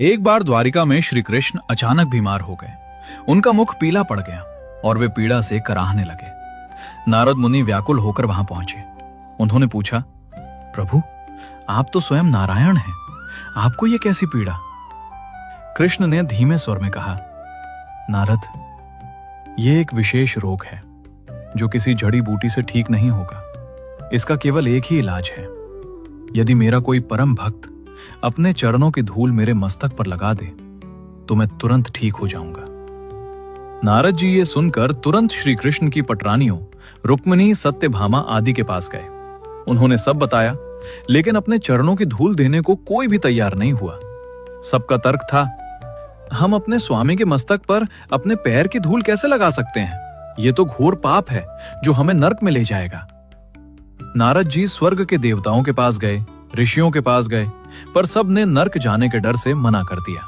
एक बार द्वारिका में श्री कृष्ण अचानक बीमार हो गए। उनका मुख पीला पड़ गया और वे पीड़ा से कराहने लगे। नारद मुनि व्याकुल होकर वहां पहुंचे। उन्होंने पूछा, प्रभु, आप तो स्वयं नारायण हैं, आपको यह कैसी पीड़ा? कृष्ण ने धीमे स्वर में कहा, नारद, यह एक विशेष रोग है जो किसी जड़ी बूटी से ठीक नहीं होगा। इसका केवल एक ही इलाज है। यदि मेरा कोई परम भक्त अपने चरणों की धूल मेरे मस्तक पर लगा दे तो मैं तुरंत ठीक हो जाऊंगा। नारद जी ये सुनकर तुरंत श्री कृष्ण की पटरानियों रुक्मिणी, सत्यभामा आदि के पास गए। उन्होंने सब बताया, लेकिन अपने चरणों की धूल देने को कोई भी तैयार नहीं हुआ। सबका तर्क था, हम अपने स्वामी के मस्तक पर अपने पैर की धूल कैसे लगा सकते हैं? ये तो घोर पाप है जो हमें नर्क में ले जाएगा। नारद जी स्वर्ग के देवताओं के पास गए, ऋषियों के पास गए, पर सब ने नर्क जाने के डर से मना कर दिया।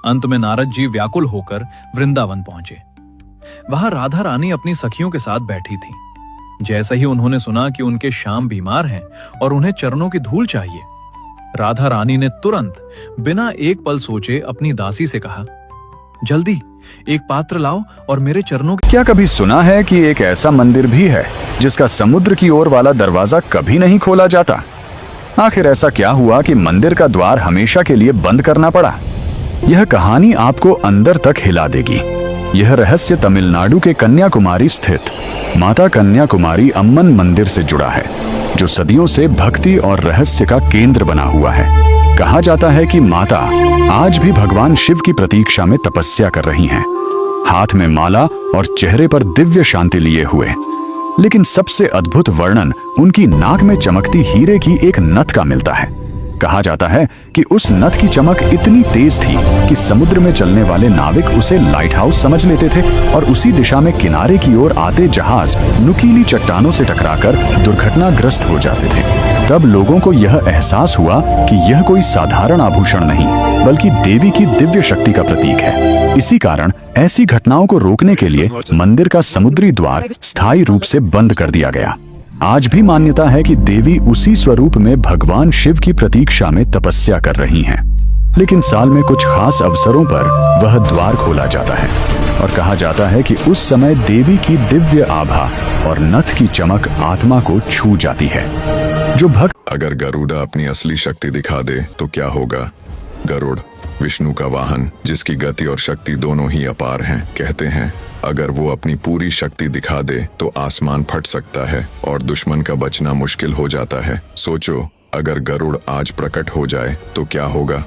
अंत में नारद जी व्याकुल होकर वृंदावन पहुंचे। वहां राधा रानी अपनी सखियों के साथ बैठी थी। जैसे ही उन्होंने सुना कि उनके श्याम बीमार हैं और उन्हें चरणों की धूल चाहिए, राधा रानी ने तुरंत बिना एक पल सोचे अपनी दासी से कहा, जल्दी एक पात्र लाओ और मेरे चरणों की। क्या कभी सुना है कि एक ऐसा मंदिर भी है जिसका समुद्र की ओर वाला दरवाजा कभी नहीं खोला जाता? आखिर ऐसा क्या हुआ कि मंदिर का द्वार हमेशा के लिए बंद करना पड़ा? यह कहानी आपको अंदर तक हिला देगी। यह रहस्य तमिलनाडु के कन्याकुमारी स्थित माता कन्याकुमारी अम्मन मंदिर से जुड़ा है, जो सदियों से भक्ति और रहस्य का केंद्र बना हुआ है। कहा जाता है कि माता आज भी भगवान शिव की प्रतीक्षा में तपस्या कर रही हैं, हाथ में माला और चेहरे पर दिव्य शांति लिए हुए। लेकिन सबसे अद्भुत वर्णन उनकी नाक में चमकती हीरे की एक नथ का मिलता है। कहा जाता है कि उस नथ की चमक इतनी तेज थी कि समुद्र में चलने वाले नाविक उसे लाइट हाउस समझ लेते थे और उसी दिशा में किनारे की ओर आते जहाज नुकीली चट्टानों से टकराकर दुर्घटनाग्रस्त हो जाते थे। तब लोगों को यह एहसास हुआ कि यह कोई साधारण आभूषण नहीं, बल्कि देवी की दिव्य शक्ति का प्रतीक है। इसी कारण ऐसी घटनाओं को रोकने के लिए मंदिर का समुद्री द्वार स्थायी रूप से बंद कर दिया गया। आज भी मान्यता है कि देवी उसी स्वरूप में भगवान शिव की प्रतीक्षा में तपस्या कर रही हैं। लेकिन साल में कुछ खास अवसरों पर वह द्वार खोला जाता है और कहा जाता है कि उस समय देवी की दिव्य आभा और नथ की चमक आत्मा को छू जाती है। जो भक्त अगर गरुड़ा अपनी असली शक्ति दिखा दे तो क्या होगा? गरुड़ विष्णु का वाहन, जिसकी गति और शक्ति दोनों ही अपार हैं। कहते हैं अगर वो अपनी पूरी शक्ति दिखा दे तो आसमान फट सकता है और दुश्मन का बचना मुश्किल हो जाता है। सोचो, अगर गरुड़ आज प्रकट हो जाए तो क्या होगा?